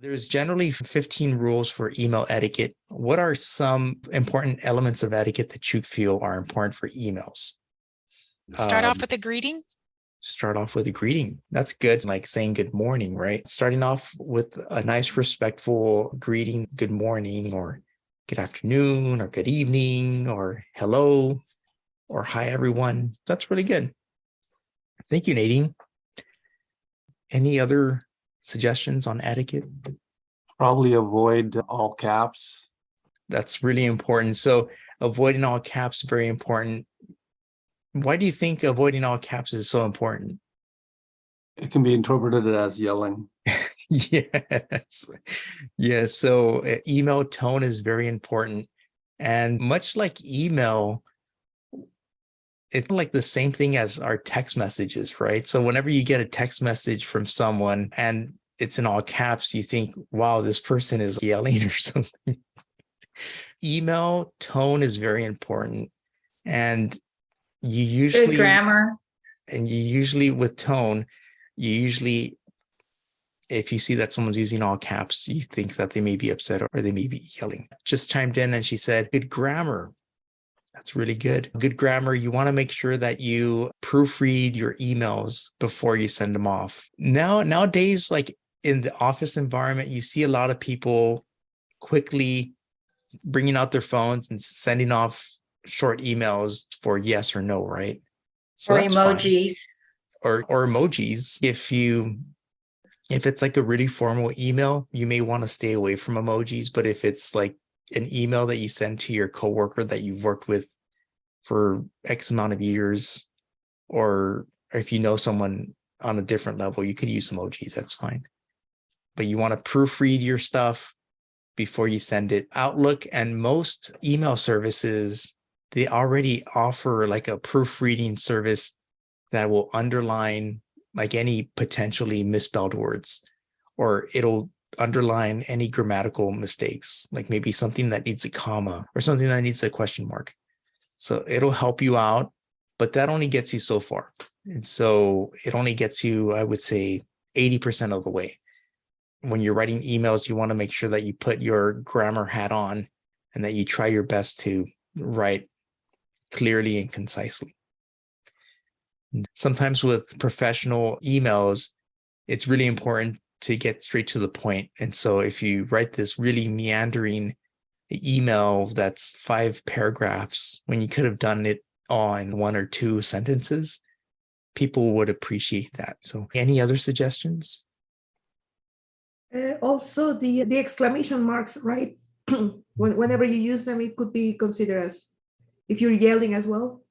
There's generally 15 rules for email etiquette. What are some important elements of etiquette that you feel are important for emails? Start off with a greeting. Start off with a greeting. That's good. Like saying good morning, right? Starting off with a nice, respectful greeting, good morning, or good afternoon, or good evening, or hello, or hi, everyone. That's really good. Thank you, Nadine. Any other suggestions on etiquette? Probably avoid all caps. That's really important. So avoiding all caps, very important. Why do you think avoiding all caps is so important? It can be interpreted as yelling. Yes. Yes. So email tone is very important. And much like email, it's like the same thing as our text messages, right? So whenever you get a text message from someone and it's in all caps, you think, wow, this person is yelling or something. Email tone is very important. And you usually Good grammar. And you usually with tone, you usually, if you see that someone's using all caps, you think that they may be upset or they may be yelling. Just chimed in and she said, good grammar. That's really good. Good grammar. You want to make sure that you proofread your emails before you send them off. Nowadays, like in the office environment, you see a lot of people quickly bringing out their phones and sending off short emails for yes or no, right? So or emojis. Or emojis. If it's like a really formal email, you may want to stay away from emojis. But if it's like an email that you send to your coworker that you've worked with for X amount of years, or if you know someone on a different level, you could use emojis. That's fine. But you want to proofread your stuff before you send it. Outlook and most email services, they already offer like a proofreading service that will underline like any potentially misspelled words, or it'll underline any grammatical mistakes, like maybe something that needs a comma or something that needs a question mark. So it'll help you out, but that only gets you so far. And so it only gets you, I would say, 80% of the way. When you're writing emails, you want to make sure that you put your grammar hat on and that you try your best to write clearly and concisely. Sometimes with professional emails, it's really important to get straight to the point. And so if you write this really meandering email that's 5 paragraphs, when you could have done it all in 1 or 2 sentences, people would appreciate that. So any other suggestions? Also, the exclamation marks, right? Whenever you use them, it could be considered as if you're yelling as well.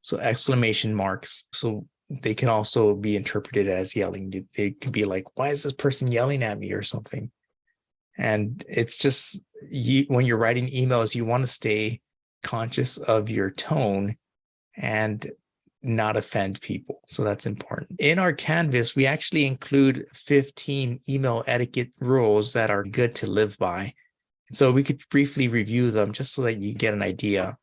So exclamation marks. So they can also be interpreted as yelling. They could be like, why is this person yelling at me or something? And it's just, when you're writing emails, you want to stay conscious of your tone and not offend people. So that's important. In our Canvas, we actually include 15 email etiquette rules that are good to live by. And so we could briefly review them just so that you get an idea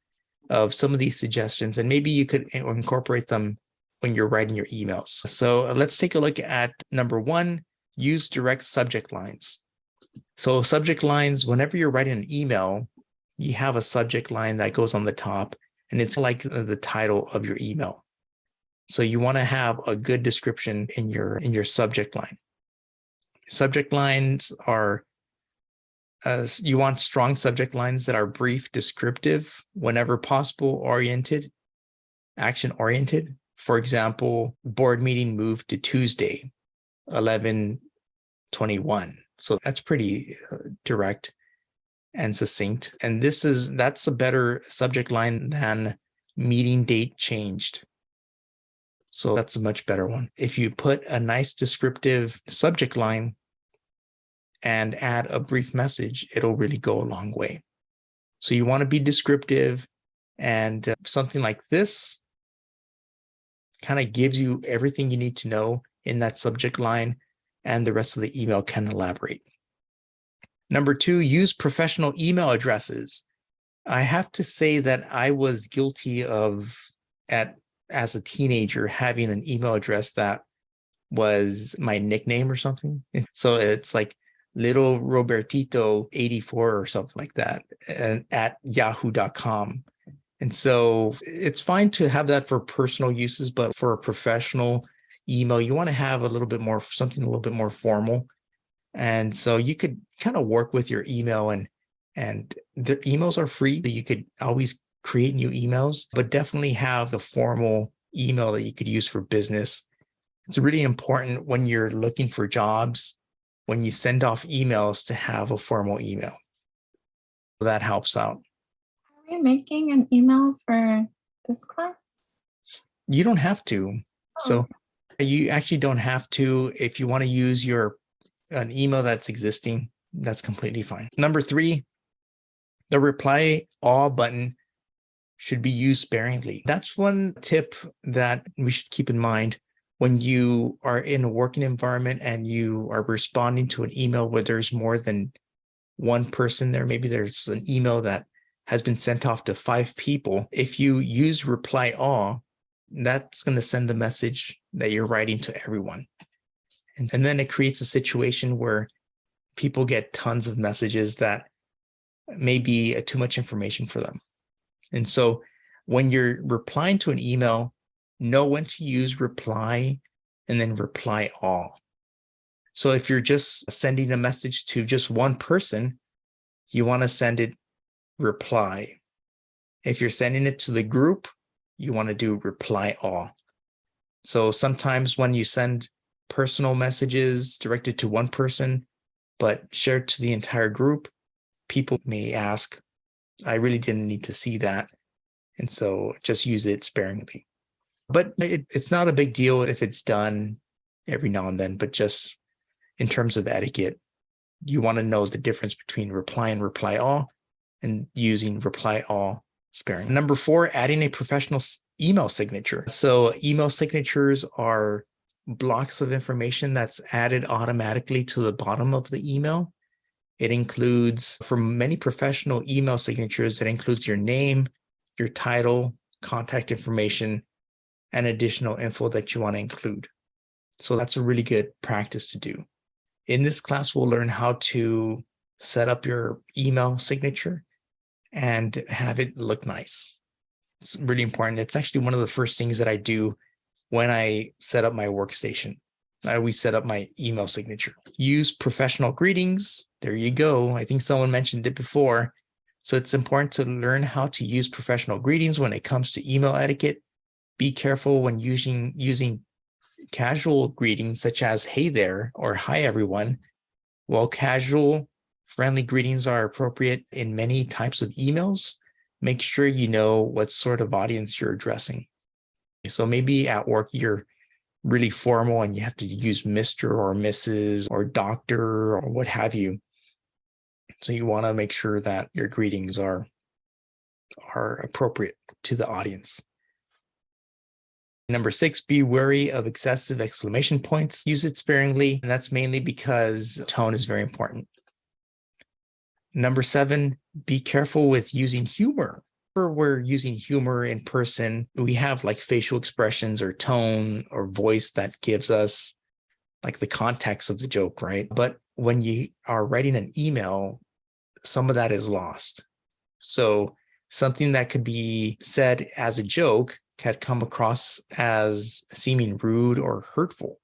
of some of these suggestions, and maybe you could incorporate them when you're writing your emails. So let's take a look at number 1, use direct subject lines. So subject lines, whenever you're writing an email, you have a subject line that goes on the top, and it's like the title of your email. So you want to have a good description in your subject line. Subject lines are, you want strong subject lines that are brief, descriptive, whenever possible, oriented, action-oriented. For example, board meeting moved to Tuesday, 11/21. So that's pretty direct and succinct. And that's a better subject line than meeting date changed. So that's a much better one. If you put a nice descriptive subject line and add a brief message, it'll really go a long way. So you want to be descriptive, and something like this kind of gives you everything you need to know in that subject line, and the rest of the email can elaborate. Number 2, use professional email addresses. I have to say that I was guilty of, as a teenager, having an email address that was my nickname or something. So it's like little Robertito 84 or something like that and at yahoo.com. And so it's fine to have that for personal uses, but for a professional email, you want to have a little bit more, something a little bit more formal. And so you could kind of work with your email, and the emails are free. You could always create new emails, but definitely have the formal email that you could use for business. It's really important when you're looking for jobs, when you send off emails, to have a formal email. That helps out. Are we making an email for this class? You don't have to. Oh, So you actually don't have to. If you want to use an email that's existing, that's completely fine. Number 3, the reply all button should be used sparingly. That's one tip that we should keep in mind when you are in a working environment and you are responding to an email where there's more than one person there. Maybe there's an email that has been sent off to 5 people. If you use reply all, that's going to send the message that you're writing to everyone. And then it creates a situation where people get tons of messages that may be too much information for them. And so when you're replying to an email, know when to use reply and then reply all. So if you're just sending a message to just one person, you want to send it reply. If you're sending it to the group, you want to do reply all. So sometimes when you send personal messages directed to one person, but shared to the entire group, people may ask, I really didn't need to see that. And so just use it sparingly. But it's not a big deal if it's done every now and then, but just in terms of etiquette, you want to know the difference between reply and reply all and using reply all sparingly. Number 4, adding a professional email signature. So email signatures are blocks of information that's added automatically to the bottom of the email. It includes, for many professional email signatures, it includes your name, your title, contact information, and additional info that you want to include. So that's a really good practice to do. In this class, we'll learn how to set up your email signature and have it look nice. It's really important. It's actually one of the first things that I do when I set up my workstation. I always set up my email signature. Use professional greetings. There you go. I think someone mentioned it before. So it's important to learn how to use professional greetings when it comes to email etiquette. Be careful when using casual greetings such as hey there or hi everyone. While casual, friendly greetings are appropriate in many types of emails, make sure you know what sort of audience you're addressing. So maybe at work you're really formal and you have to use Mr. or Mrs. or Doctor or what have you. So you want to make sure that your greetings are appropriate to the audience. Number 6, be wary of excessive exclamation points. Use it sparingly, and that's mainly because tone is very important. Number 7, be careful with using humor. Whenever we're using humor in person, we have like facial expressions or tone or voice that gives us like the context of the joke, right? But when you are writing an email, some of that is lost. So something that could be said as a joke can come across as seeming rude or hurtful.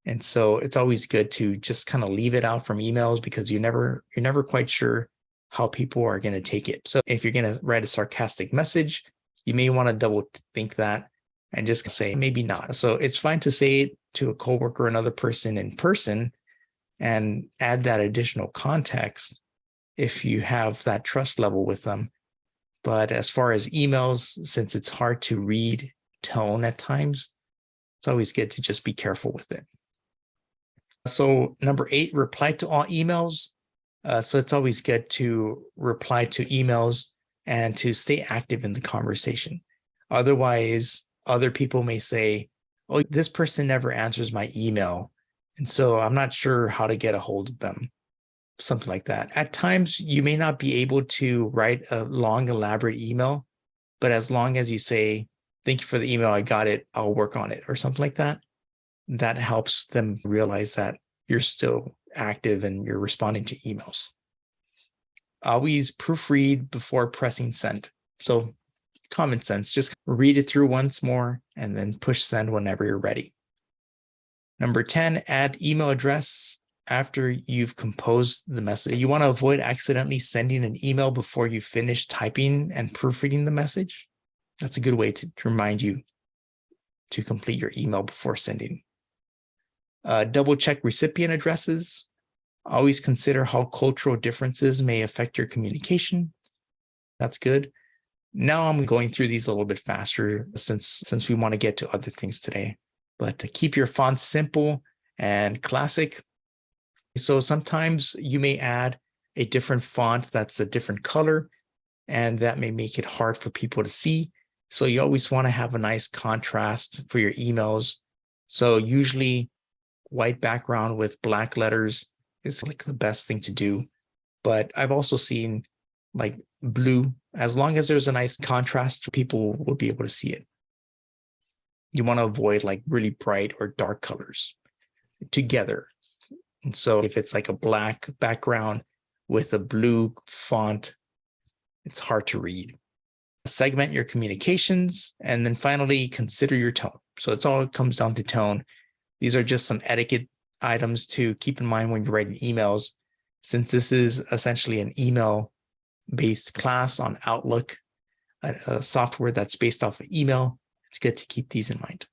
And so it's always good to just kind of leave it out from emails because you're never quite sure how people are going to take it. So if you're going to write a sarcastic message, you may want to double think that and just say maybe not. So it's fine to say it to a coworker or another person in person and add that additional context if you have that trust level with them. But as far as emails, since it's hard to read tone at times, it's always good to just be careful with it. So number 8, reply to all emails. So it's always good to reply to emails and to stay active in the conversation. Otherwise, other people may say, oh, this person never answers my email, and so I'm not sure how to get a hold of them. Something like that. At times, you may not be able to write a long, elaborate email, but as long as you say, thank you for the email, I got it, I'll work on it, or something like that, that helps them realize that you're still active and you're responding to emails. Always proofread before pressing send. So common sense, just read it through once more and then push send whenever you're ready. Number 10, add email address after you've composed the message. You want to avoid accidentally sending an email before you finish typing and proofreading the message. That's a good way to remind you to complete your email before sending. Double check recipient addresses. Always consider how cultural differences may affect your communication. That's good. Now I'm going through these a little bit faster since we want to get to other things today. But to keep your fonts simple and classic. So sometimes you may add a different font that's a different color, and that may make it hard for people to see. So you always want to have a nice contrast for your emails. So usually white background with black letters is like the best thing to do. But I've also seen like blue. As long as there's a nice contrast, people will be able to see it. You want to avoid like really bright or dark colors together. And so if it's like a black background with a blue font, it's hard to read. Segment your communications, and then finally consider your tone. So it's all, it comes down to tone. These are just some etiquette items to keep in mind when you're writing emails. Since this is essentially an email-based class on Outlook, a software that's based off of email, it's good to keep these in mind.